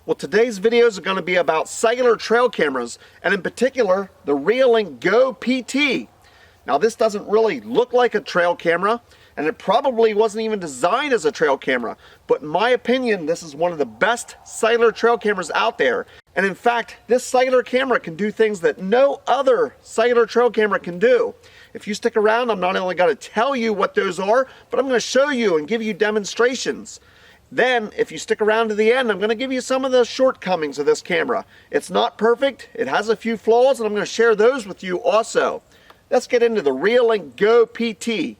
Well, today's videos are going to be about cellular trail cameras, and in particular, the Reolink GO PT. Now, this doesn't really look like a trail camera, and it probably wasn't even designed as a trail camera, but in my opinion, this is one of the best cellular trail cameras out there. And in fact, this cellular camera can do things that no other cellular trail camera can do. If you stick around, I'm not only going to tell you what those are, but I'm going to show you and give you demonstrations. Then, if you stick around to the end, I'm going to give you some of the shortcomings of this camera. It's not perfect, it has a few flaws, and I'm going to share those with you also. Let's get into the Reolink GO PT.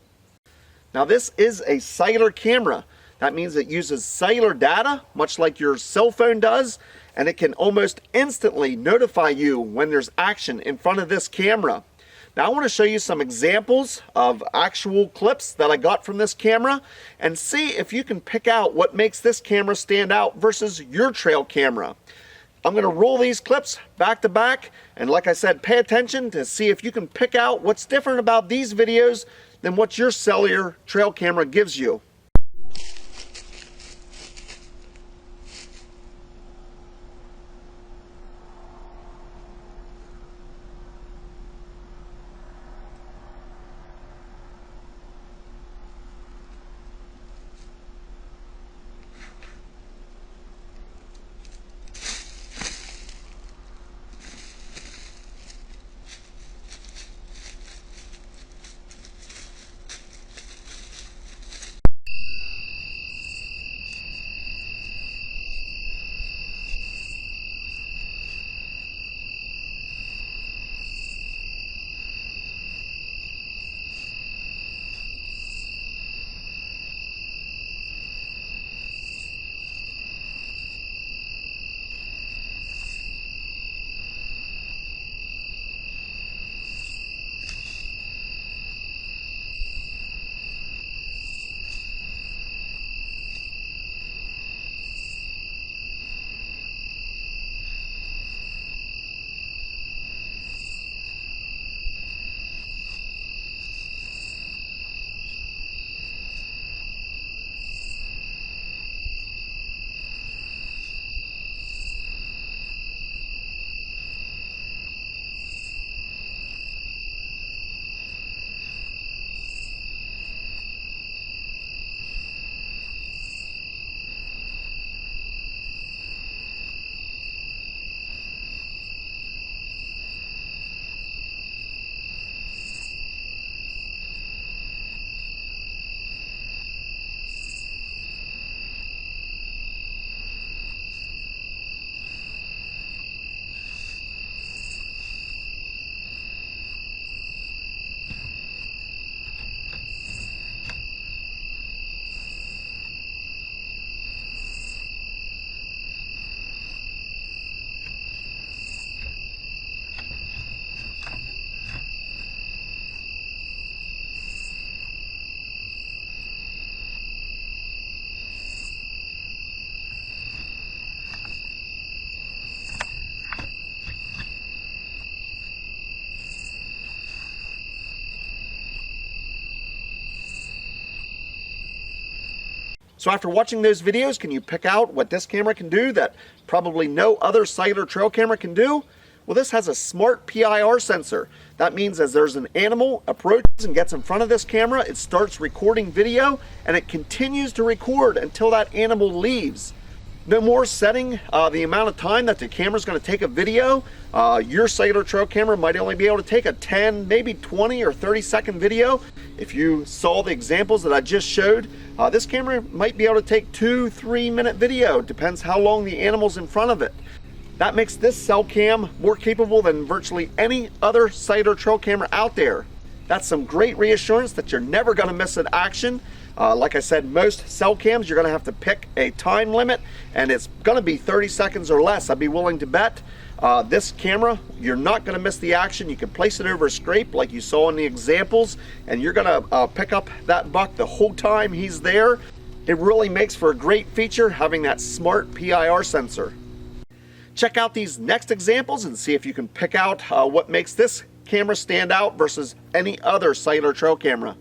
Now, this is a cellular camera. That means it uses cellular data, much like your cell phone does, and it can almost instantly notify you when there's action in front of this camera. Now I want to show you some examples of actual clips that I got from this camera and see if you can pick out what makes this camera stand out versus your trail camera. I'm going to roll these clips back to back, and like I said, pay attention to see if you can pick out what's different about these videos than what your cellular trail camera gives you. So after watching those videos, can you pick out what this camera can do that probably no other cellular trail camera can do? Well, this has a smart PIR sensor. That means as there's an animal approaches and gets in front of this camera, it starts recording video and it continues to record until that animal leaves. No more setting the amount of time that the camera's going to take a video. Your cellular trail camera might only be able to take a 10, maybe 20 or 30-second video. If you saw the examples that I just showed, this camera might be able to take 2-3 minute video. Depends how long the animal's in front of it. That makes this cell cam more capable than virtually any other cellular trail camera out there. That's some great reassurance that you're never going to miss an action. Like I said, most cell cams, you're going to have to pick a time limit, and it's going to be 30 seconds or less, I'd be willing to bet. This camera, you're not going to miss the action. You can place it over a scrape like you saw in the examples, and you're going to pick up that buck the whole time he's there. It really makes for a great feature having that smart PIR sensor. Check out these next examples and see if you can pick out what makes this camera stand out versus any other cellular trail camera.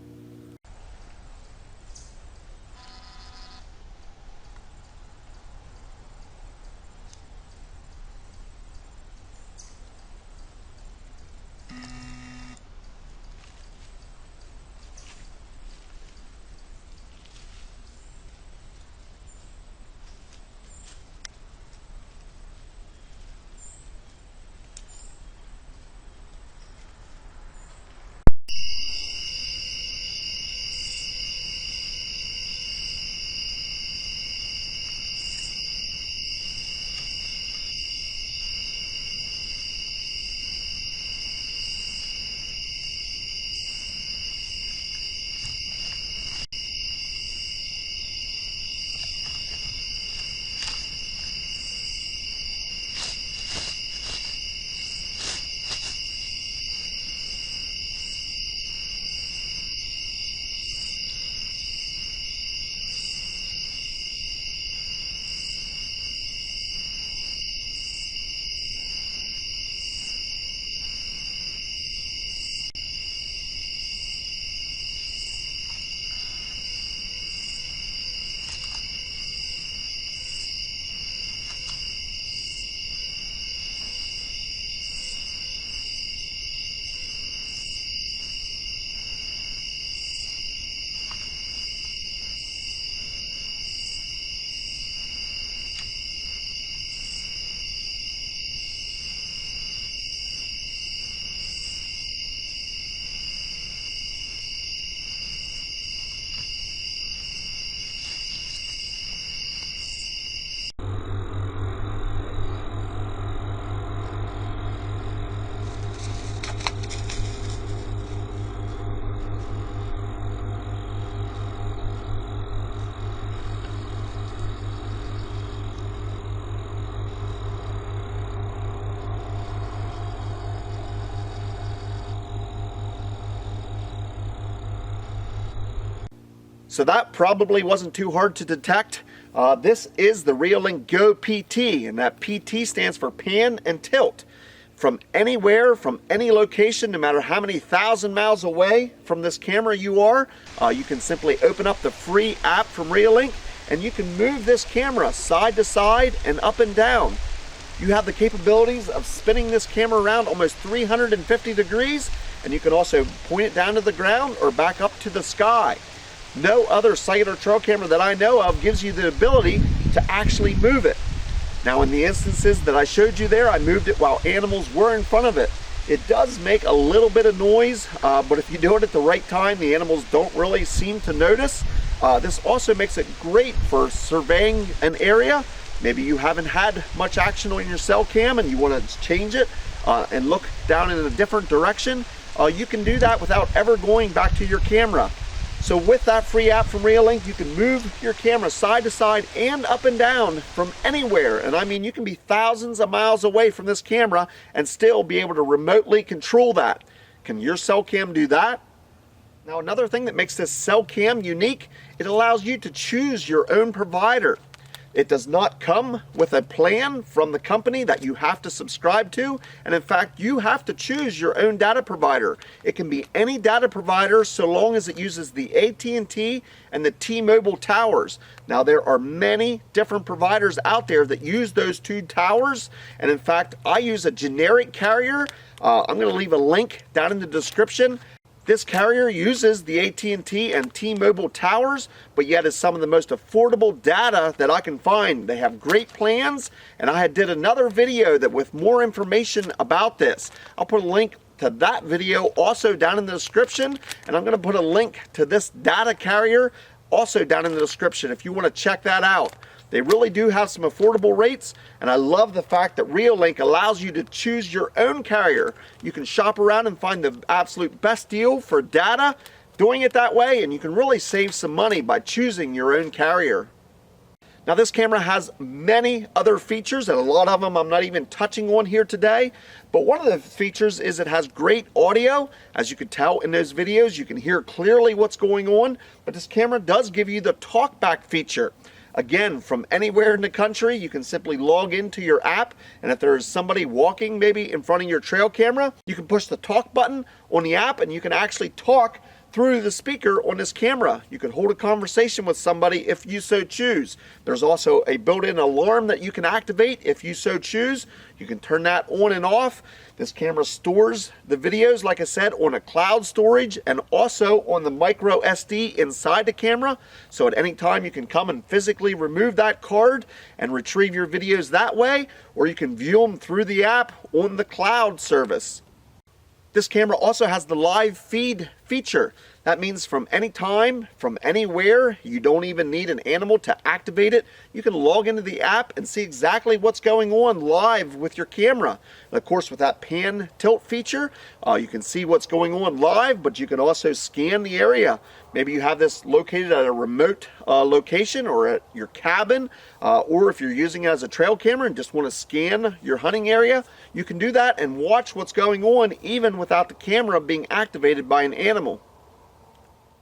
So that probably wasn't too hard to detect. This is the Reolink GO PT, and that PT stands for pan and tilt. From anywhere, from any location, no matter how many thousand miles away from this camera you are, you can simply open up the free app from Reolink and you can move this camera side to side and up and down. You have the capabilities of spinning this camera around almost 350 degrees, and you can also point it down to the ground or back up to the sky. No other cellular trail camera that I know of gives you the ability to actually move it. Now, in the instances that I showed you there, I moved it while animals were in front of it. It does make a little bit of noise, but if you do it at the right time, the animals don't really seem to notice. This also makes it great for surveying an area. Maybe you haven't had much action on your cell cam and you want to change it and look down in a different direction. You can do that without ever going back to your camera. So with that free app from Reolink, you can move your camera side to side and up and down from anywhere. And I mean, you can be thousands of miles away from this camera and still be able to remotely control that. Can your cell cam do that? Now, another thing that makes this cell cam unique, it allows you to choose your own provider. It does not come with a plan from the company that you have to subscribe to, and in fact, you have to choose your own data provider. It can be any data provider so long as it uses the AT&T and the T-Mobile towers. Now, there are many different providers out there that use those two towers, and in fact, I use a generic carrier. I'm going to leave a link down in the description. This carrier uses the AT&T and T-Mobile towers, but yet is some of the most affordable data that I can find. They have great plans, and I did another video that with more information about this. I'll put a link to that video also down in the description, and I'm going to put a link to this data carrier also down in the description if you want to check that out. They really do have some affordable rates, and I love the fact that Reolink allows you to choose your own carrier. You can shop around and find the absolute best deal for data doing it that way, and you can really save some money by choosing your own carrier. Now, this camera has many other features, and a lot of them I'm not even touching on here today, but one of the features is it has great audio. As you can tell in those videos, you can hear clearly what's going on, but this camera does give you the talkback feature. Again, from anywhere in the country, you can simply log into your app, and if there's somebody walking maybe in front of your trail camera, you can push the talk button on the app and you can actually talk through the speaker on this camera. You can hold a conversation with somebody if you so choose. There's also a built-in alarm that you can activate if you so choose. You can turn that on and off. This camera stores the videos, like I said, on a cloud storage and also on the micro SD inside the camera. So at any time you can come and physically remove that card and retrieve your videos that way, or you can view them through the app on the cloud service. This camera also has the live feed feature. That means from any time, from anywhere, you don't even need an animal to activate it. You can log into the app and see exactly what's going on live with your camera. And of course, with that pan tilt feature, you can see what's going on live, but you can also scan the area. Maybe you have this located at a remote location or at your cabin, or if you're using it as a trail camera and just want to scan your hunting area, you can do that and watch what's going on even without the camera being activated by an animal.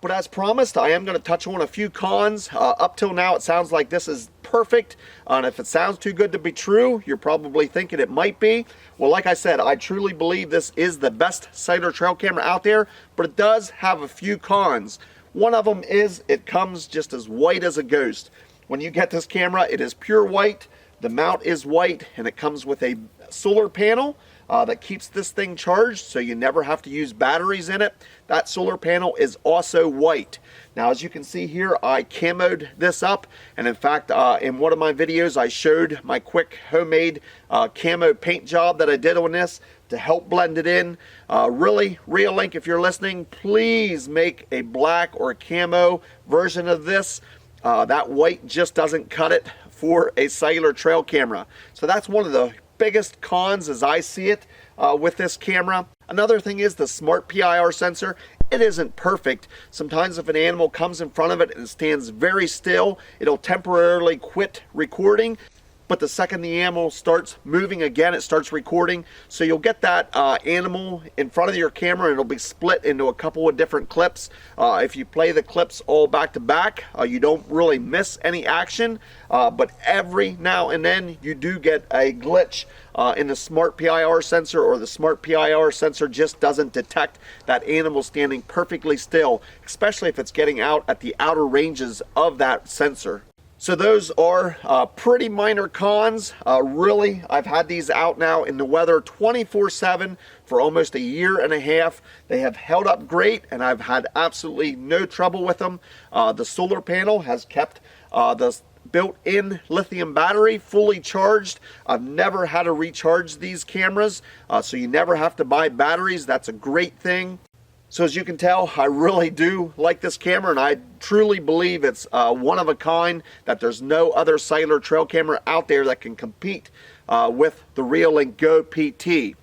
But as promised, I am going to touch on a few cons. Up till now, it sounds like this is perfect. And if it sounds too good to be true, you're probably thinking it might be. Well, like I said, I truly believe this is the best cellular trail camera out there, but it does have a few cons. One of them is it comes just as white as a ghost. When you get this camera, it is pure white. The mount is white, and it comes with a solar panel that keeps this thing charged, so you never have to use batteries in it. That solar panel is also white. Now, as you can see here, I camoed this up, and in fact, in one of my videos, I showed my quick homemade camo paint job that I did on this to help blend it in. Really, Reolink, if you're listening, please make a black or a camo version of this. That white just doesn't cut it for a cellular trail camera. So that's one of the biggest cons as I see it with this camera. Another thing is the smart PIR sensor. It isn't perfect. Sometimes if an animal comes in front of it and stands very still, it'll temporarily quit recording. but the second the animal starts moving again, it starts recording. So you'll get that animal in front of your camera, and it'll be split into a couple of different clips. If you play the clips all back to back, you don't really miss any action, but every now and then you do get a glitch in the smart PIR sensor, or the smart PIR sensor just doesn't detect that animal standing perfectly still, especially if it's getting out at the outer ranges of that sensor. So those are pretty minor cons. Really, I've had these out now in the weather 24/7 for almost a year and a half. They have held up great, and I've had absolutely no trouble with them. The solar panel has kept the built-in lithium battery fully charged. I've never had to recharge these cameras, so you never have to buy batteries. That's a great thing. So as you can tell, I really do like this camera, and I truly believe it's one of a kind, that there's no other cellular trail camera out there that can compete with the Reolink GO PT.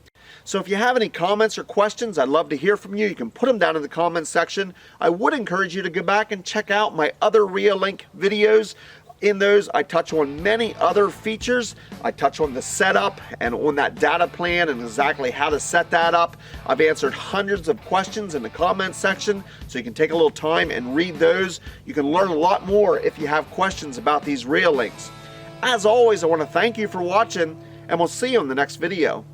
So if you have any comments or questions, I'd love to hear from you. You can put them down in the comments section. I would encourage you to go back and check out my other Reolink videos. In those, I touch on many other features. I touch on the setup and on that data plan and exactly how to set that up. I've answered hundreds of questions in the comments section, so you can take a little time and read those. You can learn a lot more if you have questions about these Reolinks. As always, I want to thank you for watching, and we'll see you in the next video.